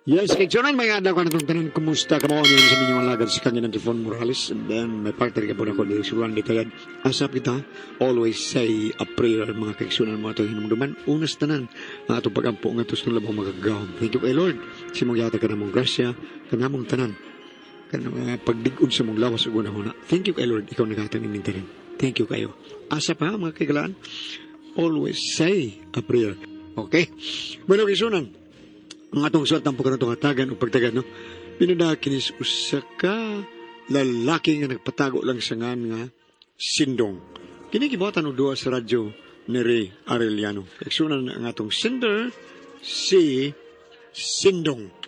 Yes, kailangan may ada ko na itong tanan, kumusta ka mo niyan sa minyong alagad sa kanya ng Telefon Morales, and then may partner ka po na ko di suruan di kayad. Asap kita, always say a prayer mga kaiksunan mo itong hinumduman. Unas tanan, ang atong pagampo nga ito sa labang magagawang. Thank you kay Lord. Si mong yata ka na mong grasya, ka na mong tanan. Ka na pagdigod sa mong lawas ug una. Thank you kay Lord, ikaw nagatanin min tanan. Thank you kayo. Asap ha mga kaigalaan, always say a prayer. Okay? Bueno, kaisunan. Ang atong suwat ng pagkano itong hatagan o pagtagan, no? Pinadakinis usa ka lalaki nga nagpatago lang sa ngan nga sindong. Kinikibatan o duwa sa radyo ni Ray Arellano. Kaiksunan ang atong sender, si Sindong.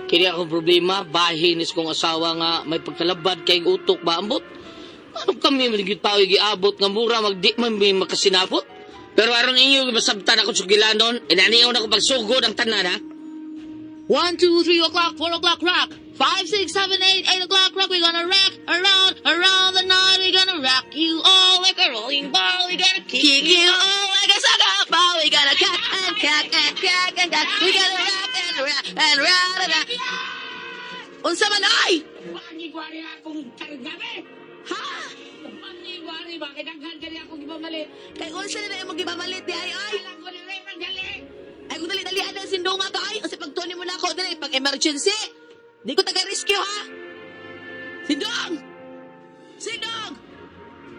Kini akong problema, bahinis kong asawa nga may pagkalabad kay utok ba ambot. Anong kami maligid pa giabot nga mura magdi man may makasinabot. Pero aron inyo masabtan ako sa gilanon, inaniyaw na ko pagsugod ang tanan ha. 1, 2, 3 o'clock, 4 o'clock, rock. 5, 6, 7, 8, 8 o'clock, rock. We're gonna rock around the night. We're gonna rock you all like a rolling ball. We're gonna kick you all like a soccer ball. We're gonna cut and crack and crack and crack. We're gonna rock and rock and rock and rock. Unsa man ay? Manigwari akong targabe! Ha? Manigwari, bakit ang kagari akong ibamalit? Kay unsa na imong gibamalit di ay ay? Alam ko nila yung madali! Ay kung dali ang sindong nga ka ay. Kasi pagtuni mo na ako dali pag emergency. Di ko taga-rescue ha. Sindong! Sindong!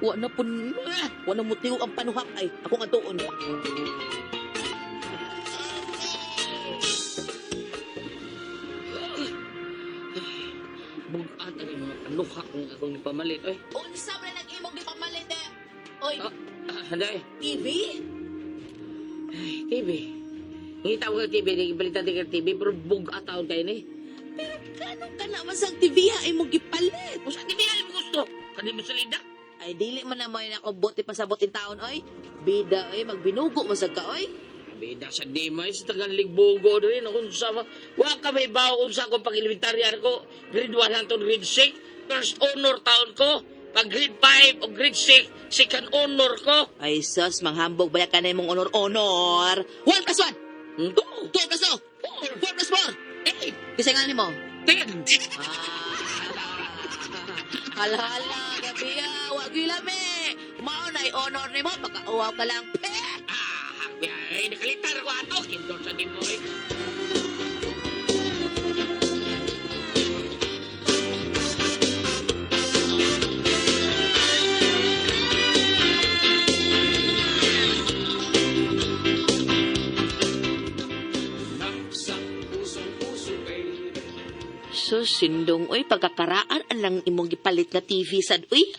Wa na mutiw ang panuhak ay. Ako nga tuon. Bugat ang mga panuhak ng akong nipamalit. Ay, Unsa man nag imong gipamalit eh? Oy, handay. TV? TV. Hindi tawag ka TV, balita di ka TV, pero bugat taon kayo ni. Pero kano ka na masang TV ha imong gipalit? Kung saan TV mo gusto? Kani mo salida? Ay dili man na mo na ko bote pasabot in taon oy. Bida oy magbinugo masag ka oy. Bida sa Dimay, sa Taganligbogo doon, kung sa wa ka may bawo kung sa akong pag-elementaryan ko, grade 1 hangtod grade 6, first honor taon ko, pag grade 5 o grade 6, second honor ko. Ay sus manghambog baya ka na imong honor. 1 plus 1. 2 plus 2. 4 plus 4. 8. Kasi nga nimo. 10. Hala, gabiya, wag gilame. Mao na honor nimo pagka-uwaw ka lang. Ay, nakalitar ko ato, kindor sa Dimoy. So, sindong, oy, pagkakaraan ang lang imong gipalit nga TV sad, uy.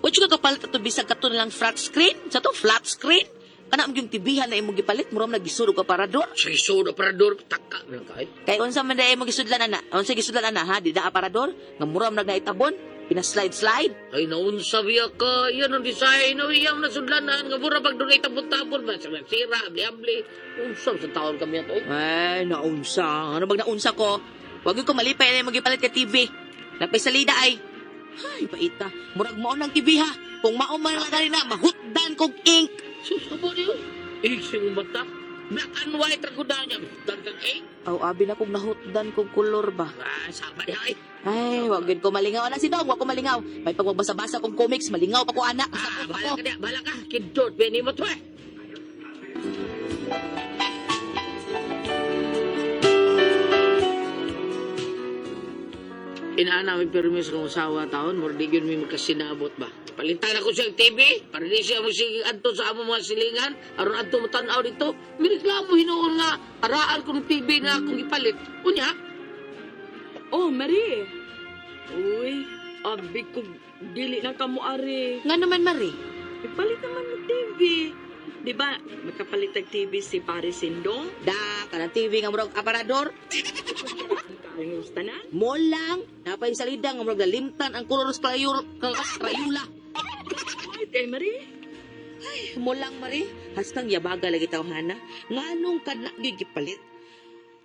What yung kakapalit ato bisag kato lang flat screen? Sa to, flat screen? Kana ang yung TV na imong gipalit, muram na gisurog ka parador. Sa isudo parador, taka lang kahit. Kay unsa man dai imong gisudlan ana? Unsa gisudlan ana ha? Di da parador? Nga muram na naitabon? Pina-slide-slide? Ay, naunsa biya ka. Yan ang design. Ay, yung nasudlanan. Nga mura pag doon ay tabot-tabot. Sira, abli-abli. Unsa sa taon kami ato eh. Ay, naunsa. Ano bang naunsa ko? Wag ko malipay na imong gipalit ka TV. Napay salida ay. Ay, paita. Murag mao nang TV ha. Kung mao man lang na, mahutdan kog ink. Susabo niyo. Ising bata. Black and white ang kuda niya. Dagdag eh. Aw, abi na kog nahutdan kog kulor ba? Sama niya eh. Ay, wag gid ko malingaw ana si Dong, wag ko malingaw. May pagbabasa-basa kong comics, malingaw pa ko ana. Bala ka niya. Bala ka. Kidot. Bini mo to eh. Inaana may permis kong asawa taon, mordigyon may magkasinabot ba? Palitan ako siyang TV, para di siya magsige adto sa among mga silingan, aron adto matanaw dito. Mireklamo hinuon nga, araan ko ng TV na akong ipalit. Unya? Oh, Marie. Uy, abi ko dili na kamo ari. Nga naman, Marie. Ipalit naman ng TV. Di ba, makapalit ng TV si Paris Sindong? Da, kanang TV nga murag aparador. Ang gusto na? Mo lang, napay salida nga murag limtan ang kolor sa rayula. Ay, kay Marie. Mulang mari, hastang yabaga lagi tawhana. Nganong ka na gigipalit?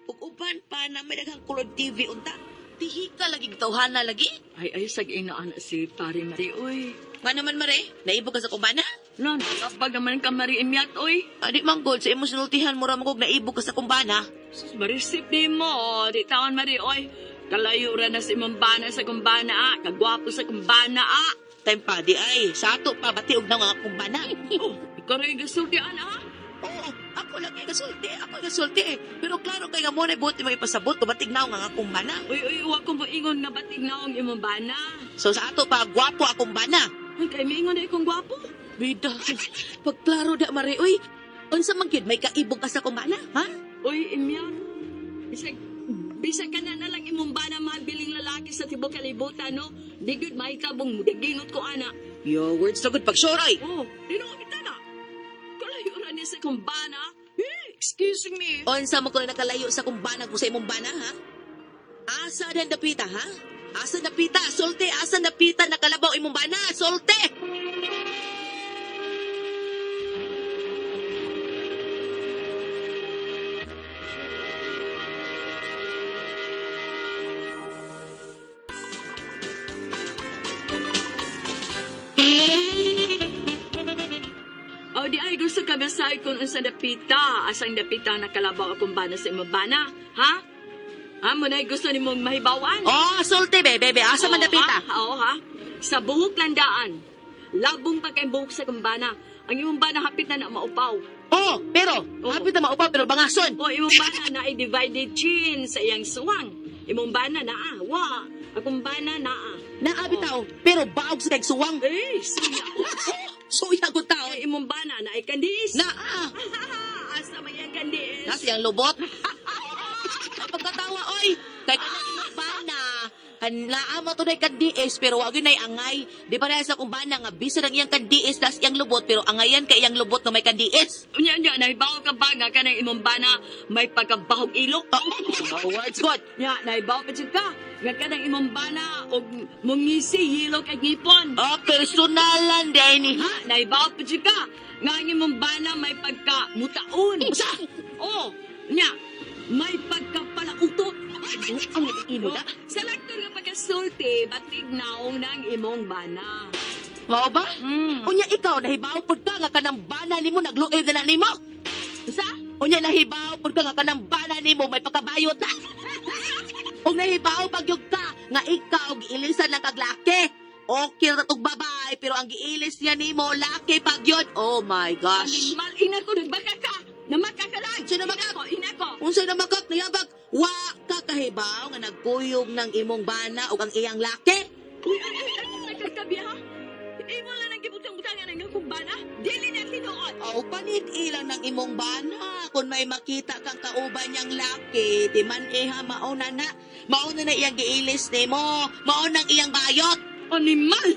Ug uban pa na may daghang kulod TV unta. Tihi ka lagi tawhana lagi. Ay, sag inaan si pare Marie, oy. Nga naman mari, naibog ka sa kumbana? Lan, kapag naman ka Marie imyat, oy. Adi manggod sa imong sinultihan mo ra mo kog naibog ka sa kumbana. Sus, marisip di mo, di taon Marie, oy. Kalayo ra na si Mambana sa kumbana, kagwapo sa kumbana, Time pa di ay, sa ato pa bati og na nga kumbana. Oh, ikaw rin gasultian, Oo, ako lang kay kasulti. Pero klaro kay nga mo na buti mo ipasabot, kumatig na nga kumbana. uy, huwag kong maingon nga batig na ang imong bana. So sa ato pa, gwapo akong bana. Ay, kay maingon na ikong gwapo. Bida, pagklaro da mari, uy. Unsa man gyud may kaibog ka sa kumbana, ha? Uy, imyan. Bisag ka na lang imong bana mabiling lalaki sa tibok kalibutan, no? Di good mahikabong mudaginot ko, ana. Yo, words to good pagsuroy. Oh, di na kita na. Kalayo ra niya sa kong bana. Excuse me. Unsa mo ko nakalayo sa kumbana ko sa imong bana, ha? Asa den dapita, ha? Asa dapita, solte, asa dapita nakalabaw imong bana, solte. O di ay gusto ka masay kung unsa dapita. Asang dapita nakalabaw akong bana sa imong bana. Ha? Ha? Muna gusto ni mong mahibawan? Oh, solte, bebe, asa man dapita? Oo, ha? Sa buhok landaan. Labong pa kay buhok sa kumbana. Ang imong bana hapit na maupaw. Oh, pero, Oo. hapit na maupa, pero bangason. O imong bana na ay divided chin sa iyang suwang. Imong bana na wa. Akong bana na Naabitaw, pero baog sa kagsuwang. Eh, suya. Suya ko tao. Ay, imong bana na ay kandis. Asa may ang kandis. Nasi ang lubot. Ang pagkatawa, oy. Kay kanang imong bana. Kanlaan mo to na kandiis, pero wag yun na angay. Di pa rin sa kumbana nga, bisa ng iyang kandiis, tas iyang lubot, pero angayan ka iyang lubot na may kandiis. Unya, nahibaw ka ba nga ka ng imong bana may pagkabahog ilok? Oh, words good. Nya, nahibaw pa dyan ka. Nga ka ng imong bana o mungisi hilok at ngipon. Oh, personalan din ni. Ha? Nahibaw pa dyan ka. Nga ang imong bana may pagkamutaon. Sa? Oh, nya, may pagkapalautot. Ang imo na. Sa lakto nga pagkasulti, batig naong ng imong bana. Mao ba? Mm. Unya ikaw, nahibaw pud ka nga kanang bana nimo nagluoy na nimo. Sa? Unya nahibaw pud ka nga kanang bana nimo may pagkabayot na. Ug nahibaw pagyud ka nga ikaw giilisan lang kag laki. Okay ra tog babae pero ang giilis niya nimo laki pagyud. Oh my gosh. Animal, ina ko, nagbaka ka. Namaka ka lang. Sino namakak? Ina ko. Unsay na makak nayabag? Wa ka kahibaw nga nagkuyog ng imong bana ug ang iyang laki. Uy, nagkakabi ha? Imo lang ang gibutang-butangan ng akong bana. Dili na tinuod. O panit ilang ng imong bana kung may makita kang kauban niyang laki, di man iha mauna na iyang giilis nimo, mauna ang iyang bayot. Animal!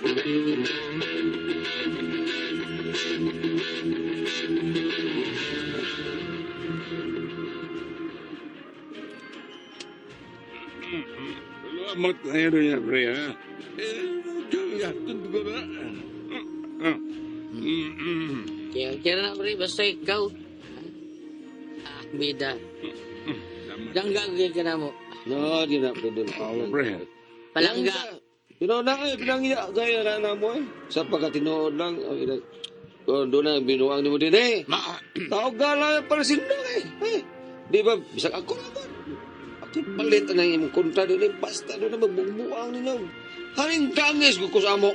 Salamat na yun niya, pre, ha? Kaya, ko na. Kaya na, pre, basta ikaw. Bida. Danggagin ka na mo. No, di na, pre, doon ako, pre. Palangga. Tinood lang eh, pinangya kaya na mo eh. Sa pagkatinood lang, doon na binuang ni mo din eh. Tawag gala para sindang eh. Di ba, bisag ako naman. Ako palit na yung imong kontra doon eh. Basta doon na magbumuang ninyo. Haring dangis ko sa mo.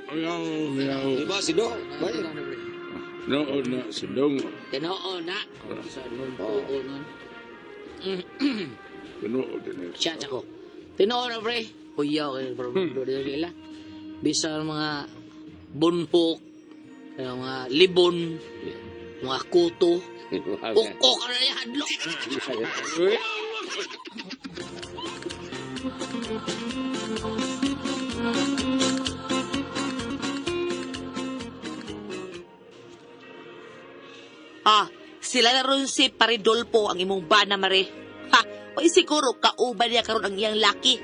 Ayaw. Di ba, Sido? Bay? Noon na si Dong. Tinoo na. Sa nun po nun. Pinood din ito. Chat ako. Tinoo na, pre. Kuya, okay, problema nila. Bisa mga bunhok, mga libon, mga kuto. Uko ka na yung hadlok. Sila na ron si Paridolpo ang imong bana mare. O siguro kauban niya karon ang iyang laki.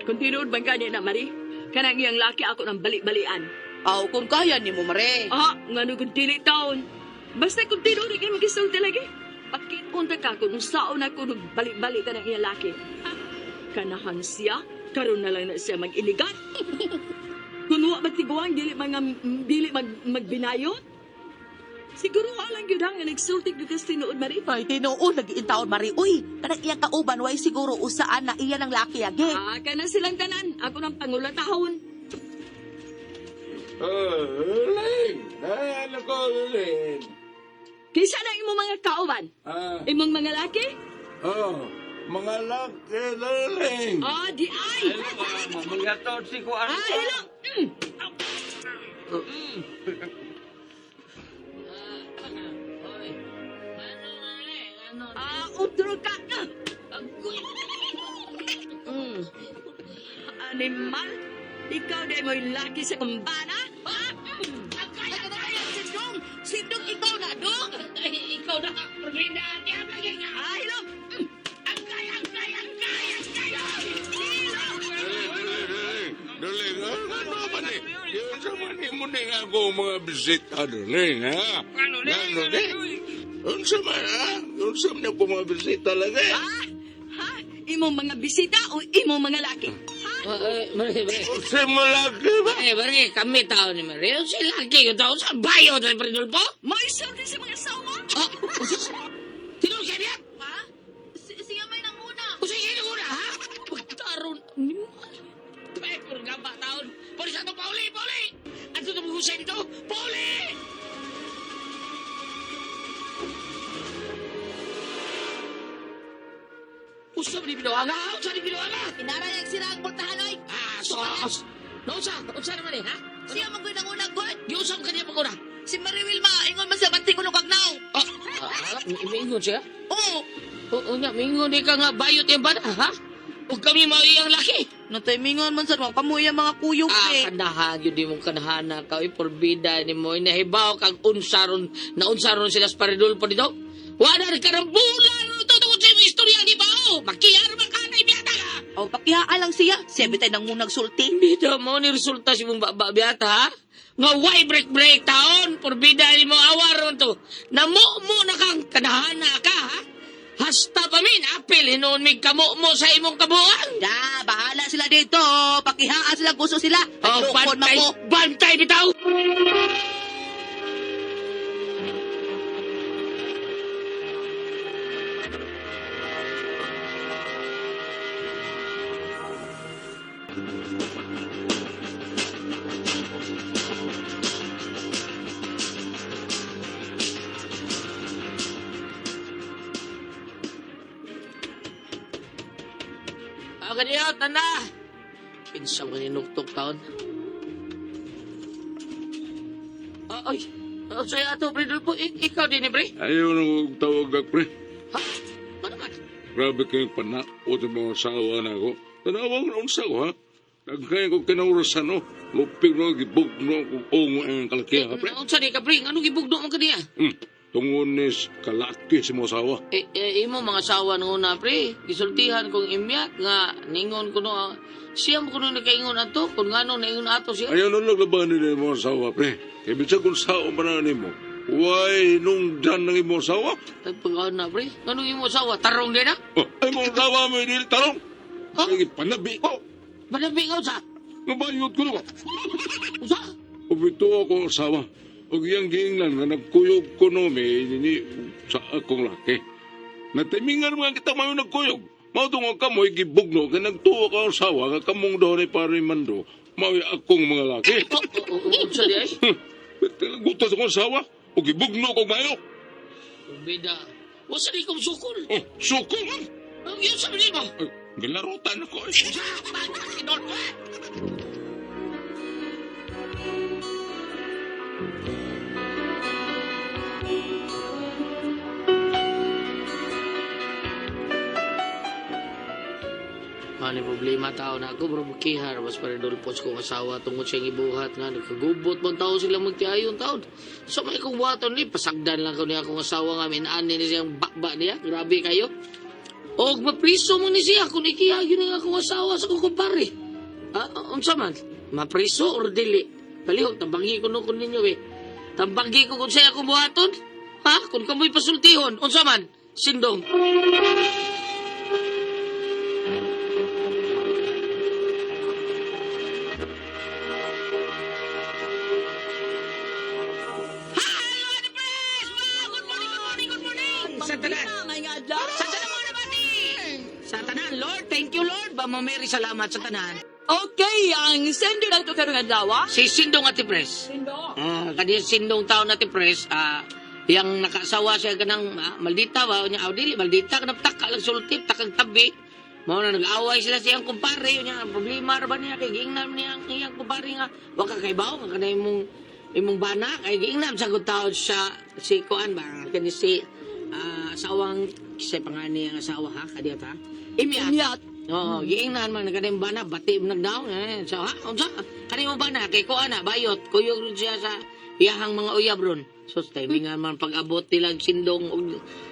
Kung tinuod bang ganyan na, Marie? Kanang iyang laki ako ng bali-balian. Aw, kung kaya ni mo, Mare. Nga nung kung dili taon. Basta kung tinurik yung magisulti lagi. Pakitunta ka kung saan ako bali-bali ka ng iyang laki. Kanahan siya, karon na lang na siya mag-iligan. Kung wa matiguang, dili magbinayot. Siguro alang yun nga nagsulti ka tinuod, Mari. Ay, tinuod, nag-iintaon, Mari. Uy, kanang iyang kauban, way siguro usaan na iya ng laki, agi. Kana silang tanan. Ako ng pangulatahon. Ling! Ano ko, Ling? Kaysa na imong mga kauban? Imong mga laki? Mga laki, Ling! Di ay! Mga si ko Hello! Utro ka! Animal? Ikaw day mo'y laki sa kumbana? Sindong ikaw na, Dong. Ikaw na, Provida. Tiyam lagi ka. Hello! Ang kaya. Ling, ano ba ni? Yung sa mani mo ni ako mga bisita, Ling, ha? Ano, Ling? Unsa man, ha? Unsa man ako mga bisita lagi? Ha? Imong mga bisita o imong mga laki? Mare. Unsa mo lagi ba? Mare, kami tao ni Mare. Si laki yung tao sa bayo na Pridolfo. Maisulti sa mga sawa? Sino siya niya? Ha? Siya may nanguna. O sige, naguna, ha? Pagtaron. Ay, purga ba taon? Pwede sa ito, Pauli! Ano ito mag-usay dito? Pauli! Usa mo ni Binuanga? Usa ni Binuanga? Inaray ang sirang bultahan, oy. Sos! Nausa naman ha? Siya magkoy nanguna, God. Giusap ka niya pagkuna? Si Mariwil ma, ingon man sa banti ko nung kagnaw. Mingon siya? Oo. Oo nga, mingon di ka nga bayot yung bata, ha? Huwag kami mauyang laki. Natay mingon man sa mga pamuya mga kuyog, eh. Kanahan, yun di mong kanahana ka, iporbida ni mo, inahibaw kang unsaron, na unsaron sila sa paridol po dito. Wala rin ka ng bulan, tungkol sa istorya ni Bao. Makiyar makanay biyata ka. O, pakihaan lang siya. Siya bitay nang munag sulti. Bida mo ni resulta si mong baba biyata, ha? Nga why break taon, porbida ni mo awaron to. Namo mo na kang kanahana ka, ha? Hasta pa min, apil, hinoon mig kamo mo sa imong kabuan. Da, bahala sila dito. Pakihaan sila, gusto sila. Oh, Nagtukod bantay, mo. bantay bitaw. Kaniyo, tanda! Pinsa mo ninuktok taon. Ay, saya ato, Pridolfo. Ikaw din, Pre? Ayaw nang tawag na, pre. Ha? Ano naman? Grabe kayong panaot ng mga asawa na ako. Tanawang na unsa ko, ha? Nagkaya ko kinaurasan, no? Lupig no, gibog no, kung ongo ang kalakiya, ha, pre? Unsa di ka, Pre? Anong gibugdo mo kaniya? Tungunis kalaki si mga asawa. Imo mga asawa nung una, Pre. Gisultihan kong imyak nga ningon ko no. Siya mo kuno nakaingon ato. Kung nga nung naingon ato siya. Ayaw nang naglaban nila yung mga asawa, pre. Kaya bitsa kung sao mananin mo. Why nung dyan ng imong asawa? Nagpagawa na, Pre. Anong imo asawa? Tarong din na? Ay mong asawa mo yung tarong. Ha? Ay, panabi ko. Manabi ka sa? Nabayot ko na. Usa? Ubito ako asawa. Og iyang giingnan nga nagkuyog ko no may nini sa akong laki. Natimingan mga kita mayo nagkuyog. Mao tungo ka mo gibugno ka nagtuo ka asawa nga kamong do ni pare mando. Mao akong mga laki. Unsa di ay? Gutos ko asawa og gibugno ko mayo. Bida. Wasa di kong sukol. Oh, sukol. Ang yun sabi ni mo. Galarutan ako. Usa? Bakit Pridolfo? Ano problema tao na ako, bro, makihar, mas paridolpos kong asawa tungkol siyang ibuhat nga, nagkagubot mong tao silang magtiayon taon. So may kong buhaton ni, pasagdan lang ko niya akong asawa nga, minaan ni siyang bakba niya, grabe kayo. O mapriso mo ni siya, kung ikiyayon nga akong asawa sa kukumpare. Unsa man, mapriso or dili. Palihog, tambagi ko no kun ninyo eh. Tambagi ko kung saya ko buhaton. Ha? Kung kamoy pasultihon. Unsa man? Sindong. Sa tanan. Sa tanan mo naman Sa tanan, Lord. Thank you, Lord. Ba mo Mary, salamat sa tanan. Okay, ang sender na ito karong adlaw. Si Sindong Ati Pres. Kadi Sindong taon Ati Pres, yang nakasawa siya kanang maldita ba nya dili maldita kanang taka lang sultip takang tabi. Mao na nag-away sila siyang kumpare nya problema ra ba niya kay giingnan niya ang iyang kumpare nga wa ka kay bawo nga kanay imong bana kay giingnan sa taon siya si kuan ba kani si asawang sa pangani ang asawa ha kadiya ta. Imiyat. Oo, giingnan man kanay bana bati nagdaw sa ha unsa kanay mo bana kay kuan na bayot kuyog rin siya sa iyahang mga uyab ron. So, timingan man pag-abot nilang Sindong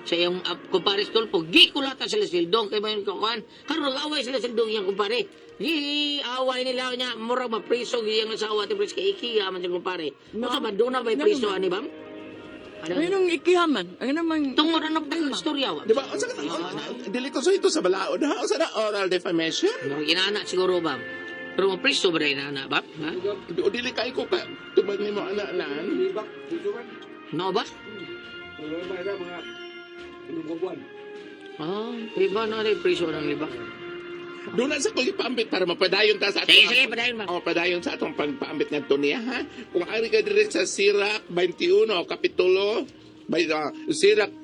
sa iyong kumpare Stolpo, gikulata sila Sindong kay mayon kakuan. Karon nag-away sila Sindong iyang kumpare. Away nila niya, murag mapriso iyang asawa ti Pres kay ikiya man siyang kumpare. Unsa man doon na may priso ani bam? Anong ikihaman? Ang namang... Tungod ano pa istorya wa? Di ba? Unsa ka dili ko sa ito sa balaod ha? Unsa na oral defamation? No, inana siguro bam. Pero mapriso ba rin na bam? Ha? O dili kay ko ka tubag nimo anak-anan. Libak, tujuan. No ba? Mga mga inubuan. Iba na rin priso ng libak. Doon na sa kong ipaambit para mapadayon ta sa Sige, padayon ba? Padayon sa atong pagpaambit ng niya ha. Kung ari ka dire sa Sirach 21 kapitulo Sirach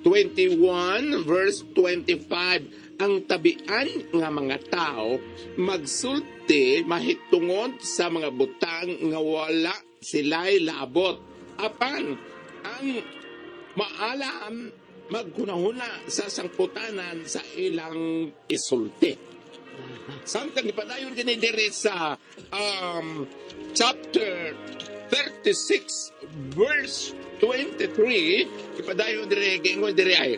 21 verse 25, ang tabian nga mga tao magsulti mahitungod sa mga butang nga wala sila'y labot. Apan ang maalam magkunahuna sa sangputanan sa ilang isulti. Samtang ipadayon din diri sa chapter 36 verse 23, ipadayon diri gingon diri ay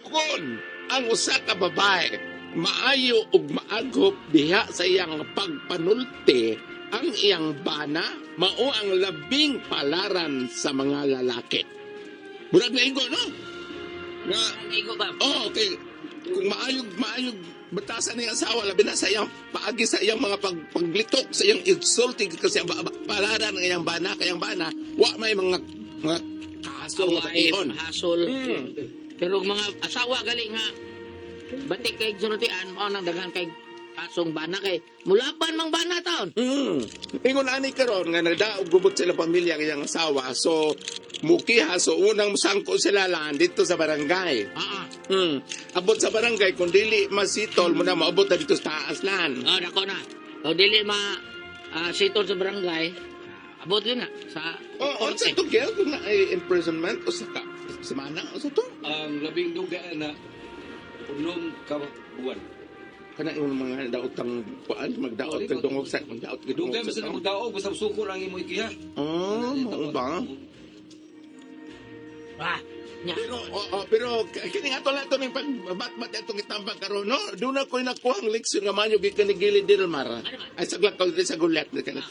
kun ang usa ka babae maayo ug maagop diha sa iyang pagpanulti, ang iyang bana mao ang labing palaran sa mga lalaki. Murag na ingo, no? Nga, Igo ba? oh, okay. Kung maayog batasan niya asawa, labi na sa iyang paagi sa iyang mga paglitok, sa iyang insulting kasi ang palaran ng iyang bana, kayang bana, wa may mga kasol nga patihon. Hasol. Pero mga asawa gali nga batik kay sunutian mo nang daghan kay kasong bana kay mulapan mang bana taon. Ingon ani karon nga nagdaog gubot sila pamilya kayang asawa, so mukiha, so unang sangko sila lang dito sa barangay. Abot sa barangay, kung dili masitol mo na maabot na dito sa taas lan. Dako na. O dili sitol sa barangay, abot din na sa Sa to girl, kung na ay imprisonment o sa semana o sa to? Ang labing dugaan na unong kabuan. Kana yung mga daotang kuan, magdaot ka dungog sa magdaot ka dungog Dugay mo sa sa. magdaog, basta suko lang imo ikiha. Oo ba? nya. Pero kini ato lang ito ng pagbatbat itong itambag karon, no? Doon na ko'y nakuha ang leksyon nga manyo gikan ni Gili Dilmar. Ay saglat ko sa gulat na kanat.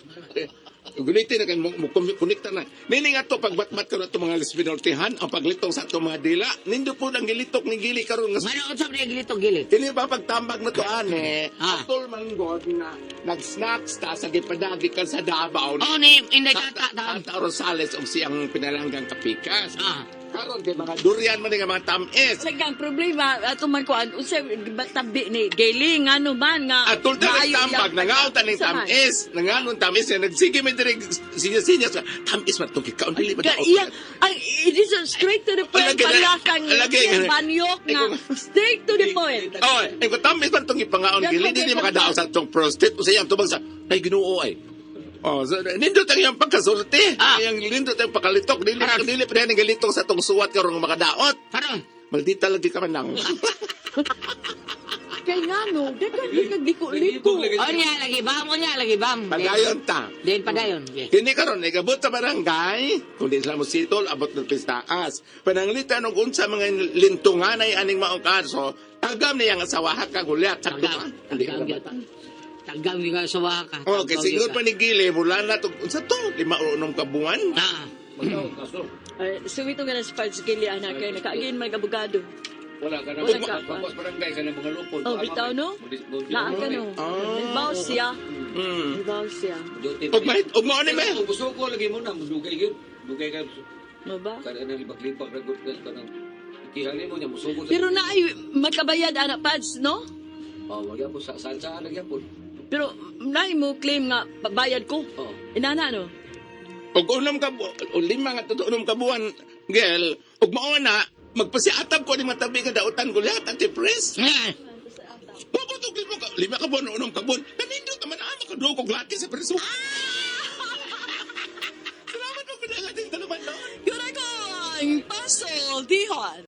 Gulitin na kan mo kunikta na. Nini nga to pagbatbat karon ato mga lesbinoltihan ang paglitong sa ato mga dila. Nindo po ang gilitok ni Gili karon nga. Manood sa mga gilito gilit. Kini ba pagtambag na to ane? Atol manggod na nag-snacks ta sa gipadagi kan sa Davao. Ni inday tata taon. Tata Rosales og siyang pinalanggang kapikas. Karon kay mga durian man nga mga tamis. Sagang problema ato man kuan usay tabi ni Gaili ngano man nga Atol ta tambag nangaw ta ning tamis. Nanganon tamis na nagsige may direk sinya tamis man to kikaon dili ba daot. Iya, ang it is straight to the point. Palakang banyok nga straight to the point. Oh, ay ko tamis man tong ipangaon gili dili makadaot sa tong prostate usayang tubag sa ay Ginoo ay. Oh, so, nindot ang iyang pagkasulti. Ang nindot ang pagkalitok. Dili pa rin ang galitok sa tong suwat karong makadaot. Karon. Maldita lagi ka man lang. Kay ngano, dagan liko-liko. Nya lagi bam. Padayon ta. Din padayon. Kini karon igabot sa barangay, kung di sila mo sitol, abot ng pistaas. Pananglitan og unsa mga lintungan ay aning maong kaso, tagam niyang asawa ka gulyat sa Tagam. Tagang di ka asawa ka. Okay, Tanggaw siguro di ka. pa ni Gile, mula na to, sa to, 5 o 6 kabuan. Ah, Ay, sumito ka na sa parts kili anak kay nakaagin man abogado. Wala ka na. Wala ka. Tapos barangay ka na mga lupon. Oh, bitaw no? Laan ka no. May bawas siya. May bawas siya. Ug mao ni me. Gusto ko lagi mo na, dugay yun. Dugay ka. Mo ba? Kada na libak-libak na gud ka nang ikihali mo niya musugo. Pero na ay magkabayad anak pads, no? Oh, wala po sa saan lagi po. Pero na mo claim nga bayad ko. Oh. Inana no? Ug unom ka 5 nga tutunom kabuan, girl. Ug mao na magpasiatab ko ni matabi ka dautan ko lahat at pres. ah. Pagkutok mo ka 5 ka buwan unom ka buwan. Kanindot naman ama ka do kog laki sa preso. Salamat mo pinagating talaman no. Yun ako ang puzzle, Dihan.